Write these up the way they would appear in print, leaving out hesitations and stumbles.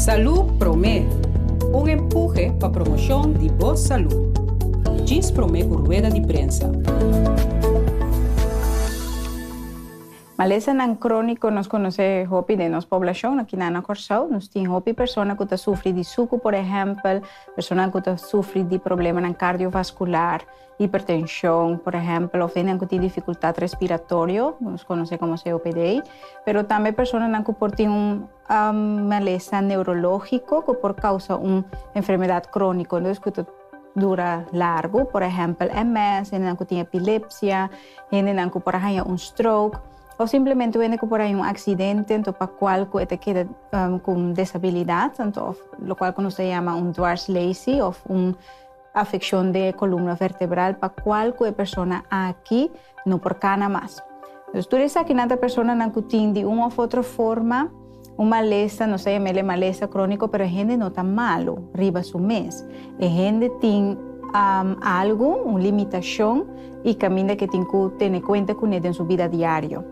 Salud Promé, un empuje para promoción de boa salud. Diz Promé por rueda de prensa. Maleza nan crónico nos conoce hopi de nos población aqui na Corsau, nos tem hopi persona que está sofre de suco, por exemplo, persona que está sofre de problema nan cardiovascular, hipertensão, por exemplo, ou tem que tem dificuldade respiratória, nos conoce como COPD, pero também persona nan que tem maleza neurológico que por causa enfermedade crónica, então que dura largo, por exemplo, MS, gente que tem epilepsia, gente que por exemplo stroke, ou simplesmente gente que por aí acidente, então para qual que queda com desabilidade, então lo qual que se chama dwarslesie ou afecção de coluna vertebral, para qual que a pessoa aqui não por cana mais. Então, tu diz que nada pessoa não tem de uma ou outra forma uma maleza, não sei, maleza crônico, pero a gente não está malo, riba su mês. A gente tem algo, uma limitação e caminho que tem que ter conta com ele em sua vida diária.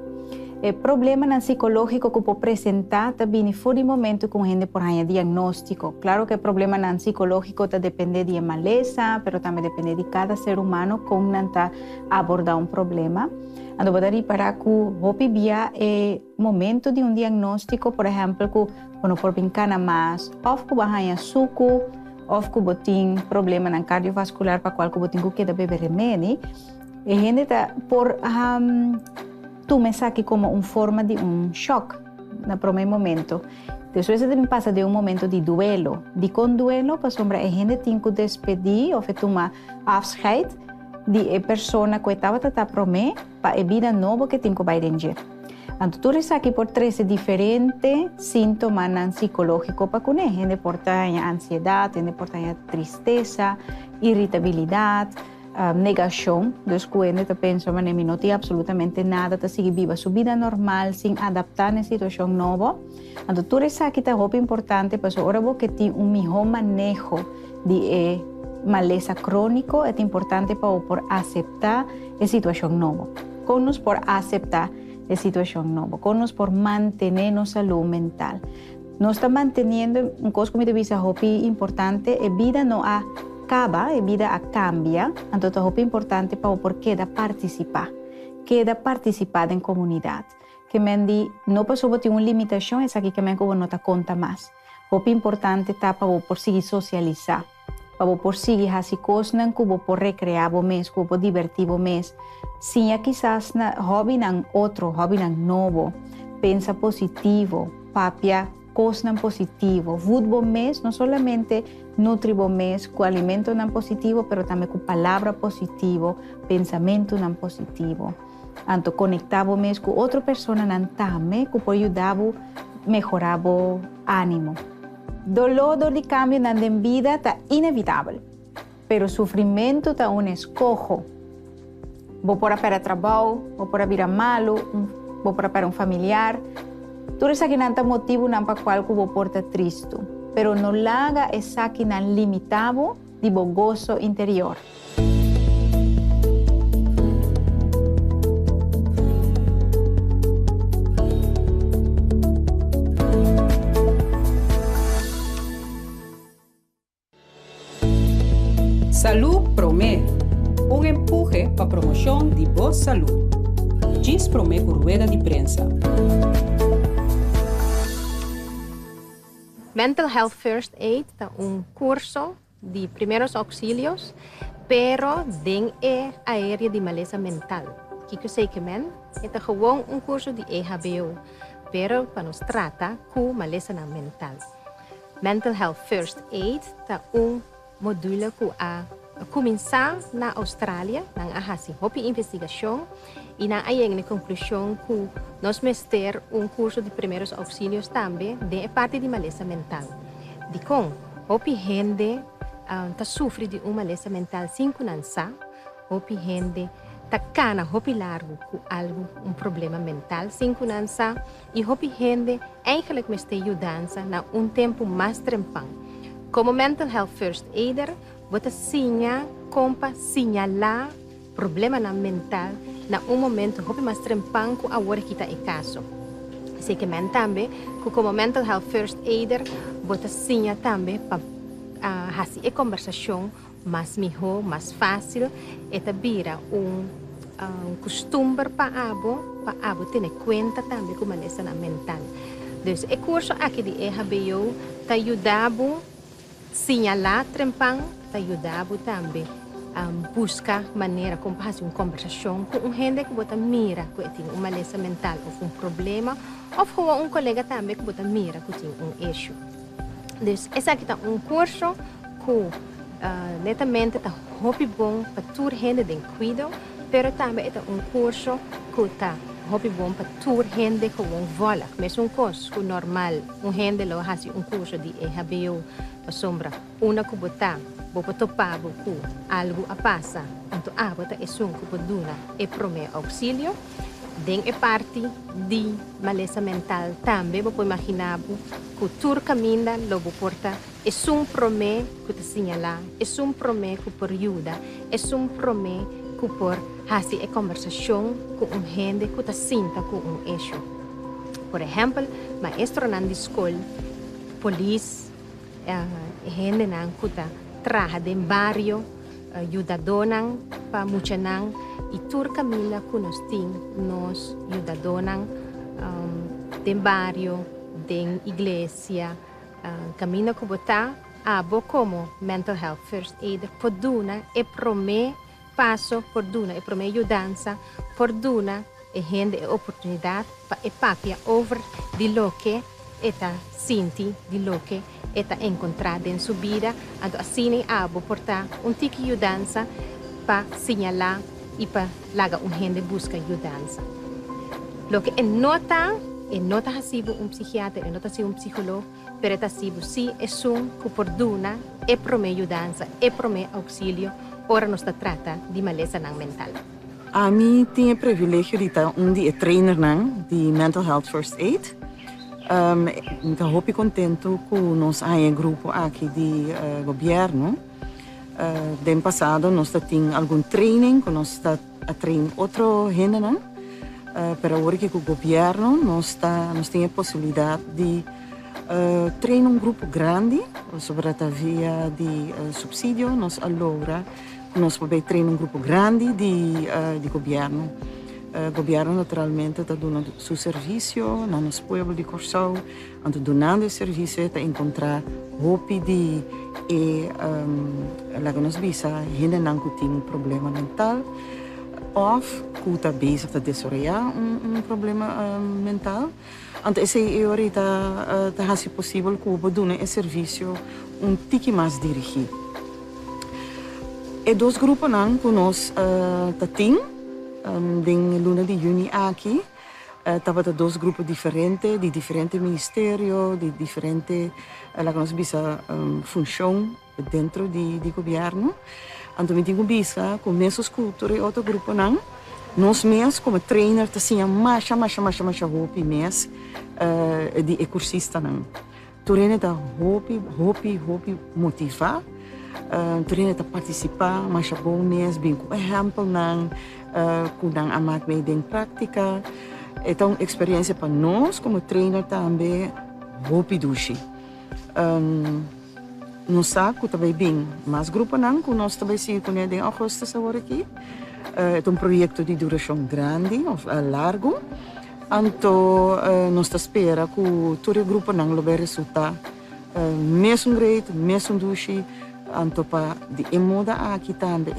O problema psicológico que pode apresentar também fora de momento com a gente por aí diagnóstico. Claro que o problema psicológico depende de maleza, mas também depende de cada ser humano como está abordar problema. Então, pode para que o momento de diagnóstico, por exemplo, que quando for brincar mais, ou que vai suco, ou que tem problema cardiovascular para qual que tem que beber remédio, a gente está por toma isso aqui como forma de choque no primeiro momento. Depois também passa de momento de duelo. De com duelo, para sombra, a gente tem que despedir ou tomar afscheid de pessoa que estava a prometer para a vida nova que tem que vai ranger. Então, tudo isso aqui por 13 diferentes sintomas psicológicos para que a gente porta ansiedade, a gente porta tristeza, irritabilidade, negação, dos que a gente pensa que não tem absolutamente nada, está seguir viva sua vida normal, sem adaptar na situação nova. Então, tudo isso aqui é muito importante para agora que tem melhor manejo de maleza crônico, é importante para por aceitar a situação nova. Con-nos por aceitar a situação nova, con-nos por manter nossa saúde mental. Nós estamos mantendo coisa que me visa importante, a vida não acaba, a vida cambia, então é muito importante para por queda participar em comunidade. Que mendi não passou ter uma limitação, é aqui que me não te conta mais. Muito importante tá para por seguir socializar, para por seguir fazer coisas que por recrear o mês, que por divertir o mês. Sim, quizás na hobby nan outro, hobby nan novo, pensa positivo, papia coisas positivo, food bom mês, não somente nutri bom mês, com alimento nan positivo, pero também com palavra positivo, pensamento nan positivo. Então, conectar bom mês com outra pessoa nan também, que pode ajudar a melhorar o ânimo. Dor de cambio na vida está inevitável, pero sofrimento está escojo. Vou para trabalho, vou para virar malo, vou para familiar. Tudo isso aqui não tem motivo para qual que vou porta triste, pero não laga isso aqui não limitado de gozo interior. Salud Promé, un empuje para promoción de boa salud. Diz Promé por rueda de prensa. Mental Health First Aid é curso de primeiros auxílios, pero dentro da área de maleza mental. Que eu sei que é gewoon curso de EHBO, pero para nos trata com maleza mental. Mental Health First Aid é módulo que começar na Austrália, na hopi investigação e na conclusão que nós vamos ter curso de primeiros auxílios também de parte de maleza mental. De com hopi gente sofre de maleza mental sem conhecer, hopi gente cana hopi largo com algo problema mental sem conhecer e hopi gente eigenlijk me está ajudando na tempo mais tranquilo. Como Mental Health First Aider, você sinyalar problema mental na momento hopi mais tranquilo a hora que está em caso. sei que men também, que como mental health first aider, bota sinha também para fazer a conversação mais melhor, mais fácil, e vira costume para abo ter conta também com a maleza mental. Então, o curso aqui de EHBO te ajudava a sinyalar trempang, te ajudava também a buscar maneira como fazer uma conversação com gente que você mira que tem uma maleza mental ou um problema, ou com colega também que você mira que tem issue. Então, esse aqui é curso que netamente está muito bom para toda gente que cuida, mas também é curso que está muito bom para toda gente que vola. Mesmo curso que normal, gente que faz curso de EHBO para sombra, uma que você topar com algo a passar, então você é um que pode dar e prometer auxílio. Den parte de maleza mental também, você pode imaginar que tudo caminha, logo porta, é promé que te señala, é promé que por ajuda, é promé que por fazer a conversação com gente que te sinta com issue. Por exemplo, maestro na escola, polícia, gente que trabalha no barrio, ajuda para muita e tudo caminha que nós ajuda no barrio, na igreja, caminho que botar como mental health first aid por duna e promé passo por duna e promé ajudança por duna e gente e oportunidade para e papia over di lo que eta sinti di lo que eta encontrar em sua vida, então assim abo portar tique ajudança para señalar e para lagar gente busca ajudança. Lo que é nota hasibo psiquiatra, nota hasibo psicólogo, pero hasibo si es que por duna e prome ajudança, e prome auxílio, ora nos trata de maleza mental. A mim tinha privilégio de estar dia trainer de mental health first aid. Estou muito contente com o nosso grupo aqui de governo. No ano passado nós tínhamos algum training, que nós está a treinar outro gente, pero agora que o governo nós temos a possibilidade de treinar grupo grande sobre a via de subsídio, nós allora nós podemos treinar grupo grande de governo. O governo naturalmente está dando seu serviço no nosso povo de Corsau, está dando serviço para encontrar hope de lá que nós visa gente que tem problema mental ou que está bezig te desoriëntar problema mental. Então essa é ahorita está possível que o doen esse serviço tique mais dirigido. E dois grupos que nós temos em luna de junho aqui, estava dois grupos diferentes, de diferentes ministérios, de diferentes, lá que nós visa função dentro do governo. Então, eu tenho visa com meus cultura e outro grupo nós mesmos como trainer tinha mais hope mesmo de cursista Turene da hope motivar, turene da participar, mas bom mesmo bem com exemplo kung amat may ding prática. Então, experiência para nós, como trainer também, hopi dushi. Nós sabemos também bem, mas grupo que nós também se conhecem em agosto agora aqui. É projeto de duração grande, ou largo. Então, nós esperamos que todo o grupo não vai resultar mesmo great, mesmo dushi. Então, para de moda aqui também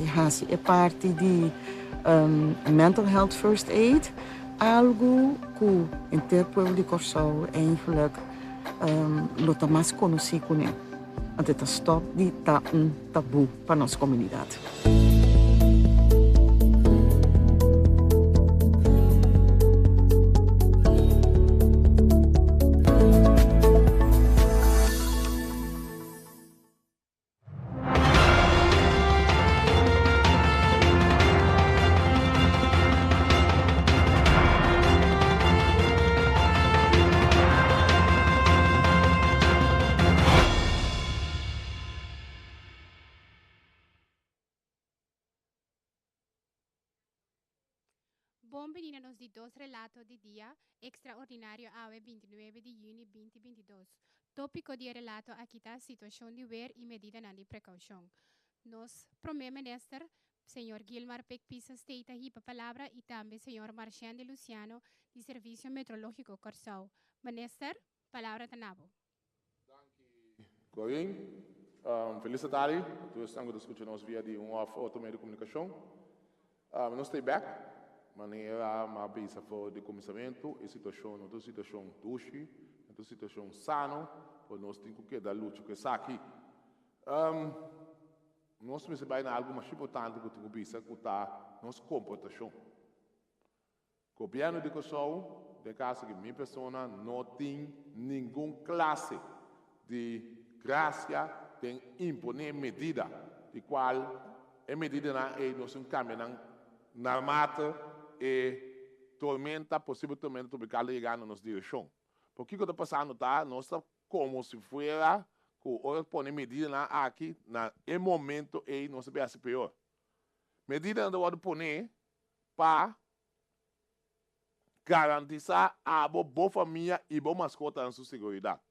é parte de mental health first aid, algo que em todo o povo de Corsau eigenlijk não mais conhecido. Então, está stop de tabu para nossa comunidade. Acompáñenos de dos relatos de día extraordinario a 29 de junio 2022. Tópico de relato aqui está a situação de ver e medida de precaução. Nos primeiro ministro, senhor Gilmar Pecpisa, esteita aqui a palavra e também senhor Marciano de Luciano, de Serviço Meteorológico Corsau. Minister, palavra tanabo. Corinne, felicitari, tu estás discutindo via de automeio de comunicação. Nós estamos back, maneira mais bisa for de começamento, e situação, outra situação duche, outra situação sano, por nós temos que dar luta que está aqui. Nós precisamos de algo mais importante que temos bisa que está nossa comportação. Governo de Kosovo, de caso que minha pessoa não tem nenhuma classe de graça tem imponer medida, de qual é medida é nós caminhamos na mata e tormenta, possível tormenta tropical chegando na nossa direção. Por que está passando tá? Nós estamos como se fosse com hora pôr medida aqui na momento e não se vê assim pior. Medida não pode pôr para garantizar a boa família e boa mascota na sua segurança.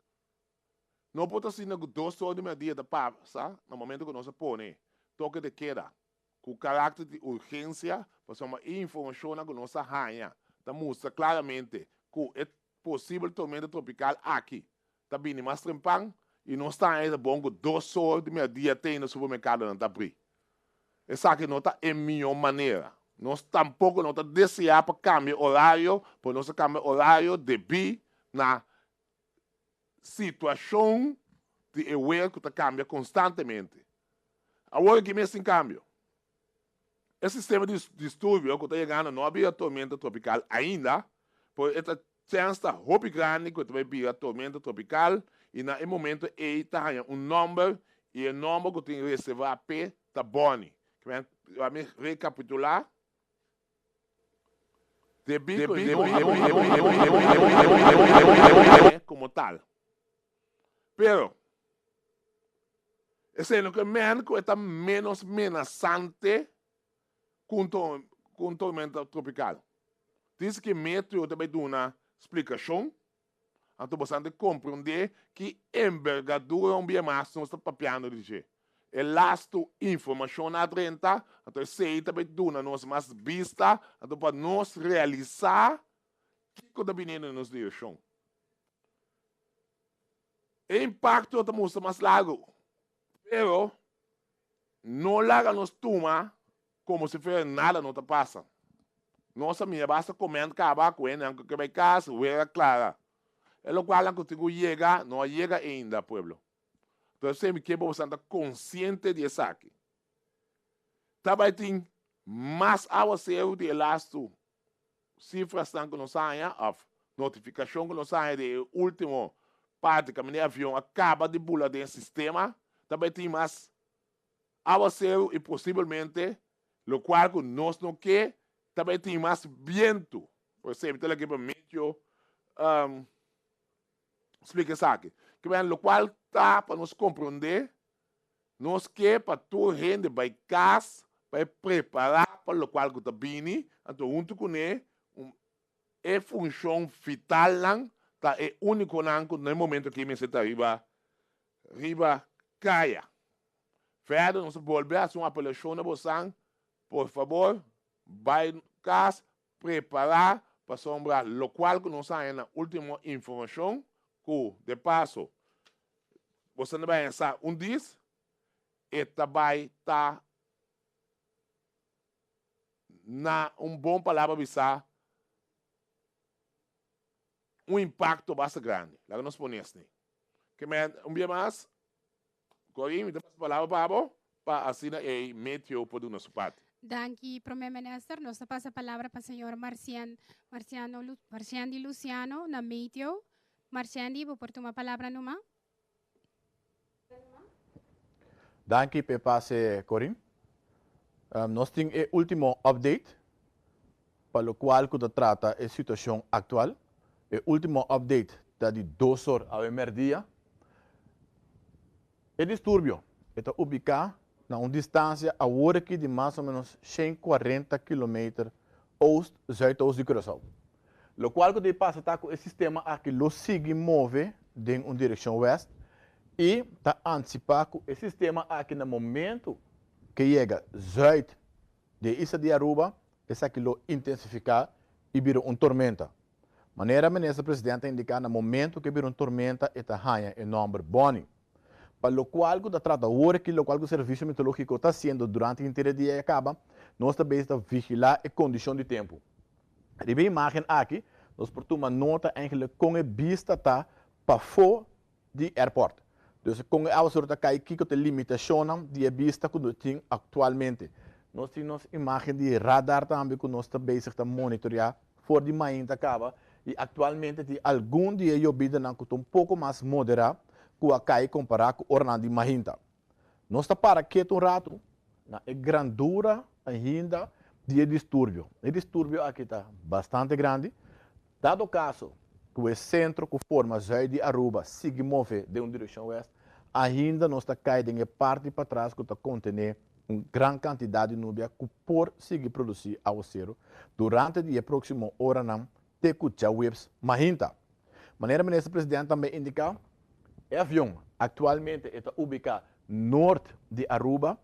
Não pode ser que 2 horas de medida passa no momento que nós põe toque de queda, com caráter de urgência, para uma informação que nós arranha, mostra claramente que é possível tormenta tropical aqui. Está bem mais trempang e não está ainda bom que 2 horas de medida tem no supermercado não está abrir. Essa aqui não está em melhor maneira. Nós tampouco não está desejando para cambiar horário, para nós cambiar horário devido na situação de aware que cambia constantemente. Agora que mesmo em cambio, esse sistema de distúrbio que está chegando não havia tormenta tropical ainda, por essa chance de grande que vai vir a tormenta tropical e no momento está número e o número que tem que receber a P está bom. Vamos recapitular. Como tal. Pero, esse é o que está menos amenazante com tormenta tropical. Diz que meteo também dá uma explicação, então você compreender que envergadura um bem mais não está papiando de jeito. E lasto informação na 30, então sei também dá nos mais vista, então para nós realizar o que está vindo nos direção. O impacto está muito mais largo, pero não larga nos toma como se fosse nada não está passando. Nossa minha basta comendo acabar com ele, que vai casa, era clara. É o qual que eu chega, não chega ainda, pueblo. Então, sempre que você está consciente disso aqui. Também tem mais avançado de elasto, cifras que não saem, notificação que não saem de último parte que o avião acaba de pular desse sistema, também tem mais avançado e possivelmente, o qual que nós não quer, também tem mais vento. Por exemplo, tem aqui para meio, explica isso aqui. Que bem, o qual está para nos compreender, nós quer para toda gente vai casa, vai preparar para o qual que está vindo, então junto com ele, é função vital lá, tá é único no momento que me está riba caia. Fede, nós volver a uma apelação a você, por favor, vai casa, preparar para sombrar o qual que nós temos na última informação, que de passo, você não vai pensar diz, e também está na bom palavra avisar impacto bastante grande. Lá nós ponemos. Que dia mais, Corinne, me dá a palavra para assinar e meteo por nossa parte. Danke, primeiro ministro. Nós passa a palavra para o senhor Marciano de Luciano, na meteo. Marciano, vou portar uma palavra numa. Danke, passe Corinne. Nós temos o último update, para o qual se trata a situação atual. O último update está de 2 horas ao meio-dia. O distúrbio está ubicado na uma distância agora aqui de mais ou menos 140 km oost, zuidoost de Curaçao. Lo cual que passa tá com o sistema aqui lo sigue move em uma direção oeste e tá antecipar com o sistema aqui no momento que chega zuid de Isa de Aruba, esse aqui lo intensificar e vira uma tormenta. Maneira ministro presidente indicar no momento que vira uma tormenta esta ranha em nome Bonnie. Para o qual que trata agora que o qual que o serviço meteorológico está sendo durante o inteiro dia acaba, nós também estamos vigilar a condição de tempo. A imagem aqui, nós portamos nota eigenlijk com a vista tá para fora do aeroporto. Então, com a ausrota cai aqui que a limitação de vista que nós temos atualmente. Nós temos imagem de radar também que nós estamos bezig a monitorar fora de manhã acaba e atualmente tem algum dia eu vida não que um pouco mais moderado que a cai comparar com o Orlando de Mahinta. Nós está para quieto um rato, na grandura ainda de distúrbio. O distúrbio aqui está bastante grande. Dado o caso que o centro que forma Zuid de Aruba sigue move de uma direção oeste, ainda nós está caindo em parte para trás que está contendo uma grande quantidade de nuvem que por seguir produzir ao zero durante o próximo hora não te cucha waves Mahinta. Maneira ministro presidente também indica o avião atualmente está ubicado norte de Aruba,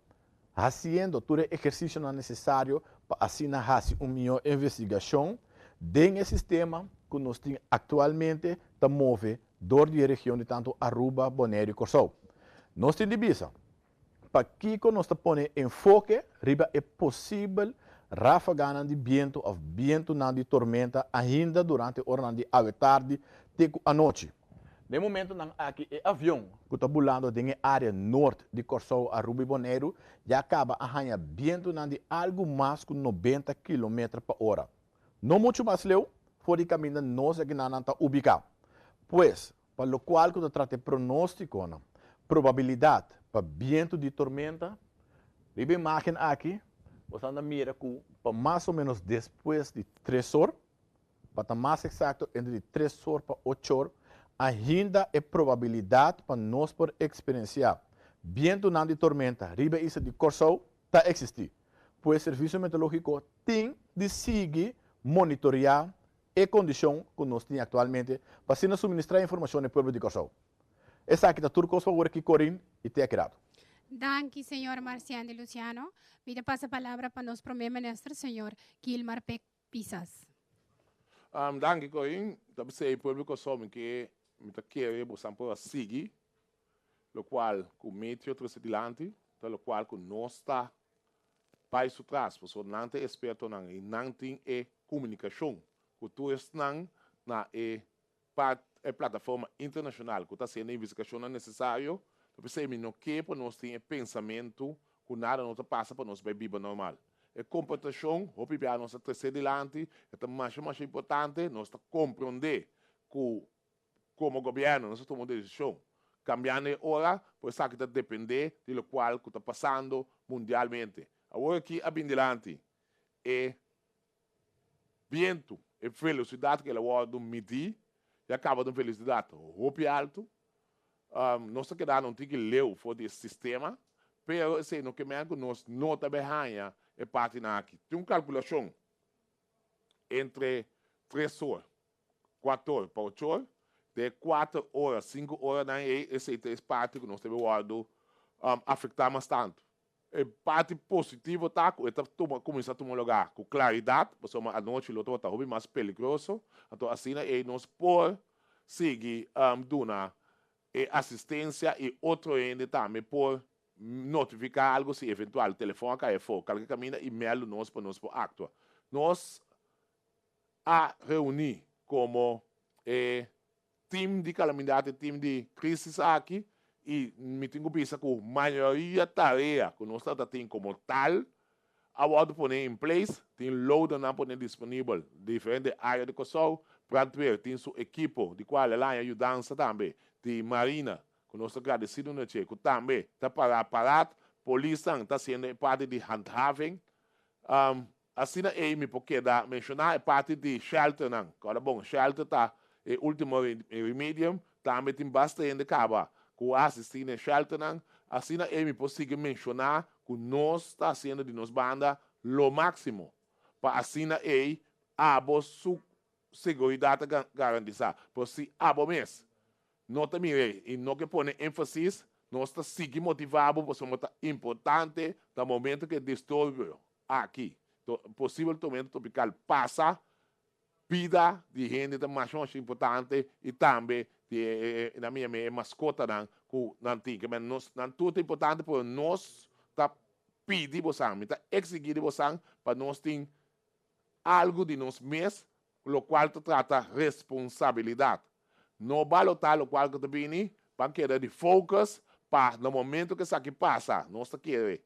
fazendo todo o exercício necessário para assim fazer uma melhor investigação desse sistema que nós temos atualmente está move dentro da região de tanto Aruba, Bonaire e Curaçao. Nós temos visa para que nós ponemos enfoque riba é possível ráfagas de vento ou vento de tormenta ainda durante a hora de tarde e a noite. No momento aqui o avião que está voando na área norte de Curaçao, Aruba e Bonaire já acaba a ganhar vento de algo mais que 90 km por hora. Não muito mais leu, fora de caminho nós aqui na está ubicado. Pois, para o qual que trata de pronóstico, probabilidade para vento de tormenta, a imagem aqui, você anda mira que para mais ou menos depois de 3 horas, para estar mais exato, entre 3 horas para 8 horas, ainda é probabilidade para nós por experienciar vento de tormenta, riba isso de Curaçao, está existir. Pois o serviço meteorológico tem de seguir monitorear a condição que nós temos atualmente para se nos suministrar informação ao povo de Curaçao. Essa aqui está tudo com o aqui Corin e te aquirado. Danke, senhor Marciano de Luciano. Vida passa a palavra para nosso primeiro-ministro, senhor Gilmar Peck Pisas. Danke, Corin. Também sei o povo de Curaçao que me quer por seguir, o qual o metro trouxe adiante, o qual que nós está para isso trás, porque não é experto e não tem comunicação, que tu estás na plataforma internacional, que está sendo investigação necessária, para você não quer para nós ter pensamento que nada não passa para nós viver normal. A computação, o que nós estamos adiante, é mais importante, nós compreender que como governo nós tomamos decisão. Cambiando hora, pois sabe que depende do qual que está passando mundialmente. Agora aqui, adelante, é vento, é velocidade que ela pode medir, e acaba de velocidade muito alto. Nós estamos quedando um tique leu fora desse sistema, mas se não queremos que nós não trabalhamos é parte aqui. Tem uma calculação entre 3 horas, 4 horas para 8 horas, de 4 horas, 5 horas, essa é parte que nós temos afetar bastante. A parte positiva tá, começa a tomar lugar com claridade, porque a noite o está mais perigoso, então assim nós por seguir dando assistência e outro ainda também por notificar algo se eventual o telefone cai fora, qualquer caminho e-mail nós para actuar. Nós a reunir como time de calamidade, time de crise aqui, e me tenho que pensar que a maioria da tarefa que nós temos como tal, agora pôr em place, tem load não pôr disponível, diferentes áreas de Curaçao, para ver, tem sua equipe, de qual ela ajudança também, de Marina, que nós agradecidos no que também está parado, polícia está sendo parte de handhaving, assim é me porque mencionar é parte de shelter, não, agora bom, shelter está o último remédio, também tem bastante acaba com assistir no shelter, assim é me possível mencionar que nós está sendo de nos banda lo máximo para assina ei, abo su seguridade garantizada. Por si abo mes, não te mire, e não que põe ênfase, nós está seguir motivado, por ser importante, no momento que distúrbio aqui. Possível tormenta tropical passa, vida de gente é mais importante e também na minha mascota não que mas não tudo é importante por nós tá pedir você tá exigir você para nós ter algo de nós mesmos o qual trata responsabilidade não balotar o qual que também para querer de focus para no momento que isso aqui passa nós tá querer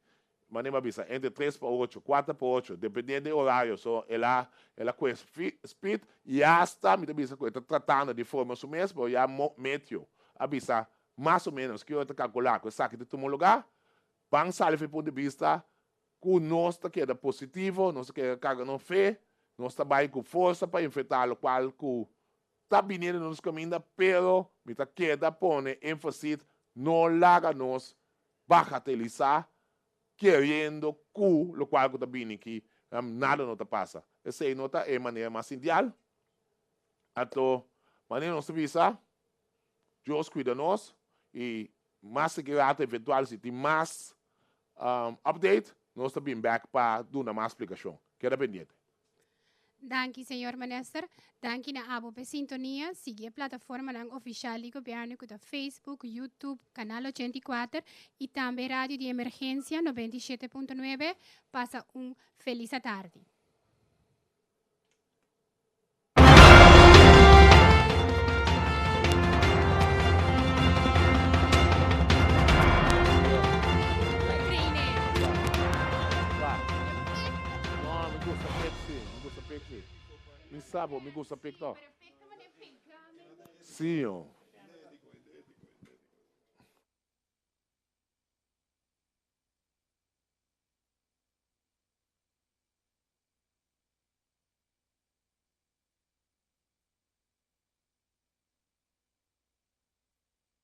maneira bisa entre 3 para 8, 4 para 8, dependendo do horário. So, ela com speed e hasta, me bisa, está tratando de forma assim mesmo, já meteu, a bisa, mais ou menos, que eu estou calculando, que saque de todo lugar, bang sabe do ponto de vista, que nós está queda positivo, nós queda carga não fé, nós está bem com força para enfrentar o qual que está vindo nos caminhos, pero, me está queda pone ênfase, não larga nos bagatelizar, querendo que lo qual que está vindo aqui, nada não te passa. Essa é nota é a maneira mais ideal. Então, maneira não se visa, Deus cuida nós e mais segurança eventual, se tem mais update, nós estamos back para dar mais explicação. Queda pendente. Danke, senhor minister. Danke na abo pe sintonia. Sigue a plataforma ng oficial do governo com Facebook, YouTube, Canal 84 e também Rádio de Emergência 97.9. Passa feliz tarde. Mi sabo, mi gusta picto. Sim,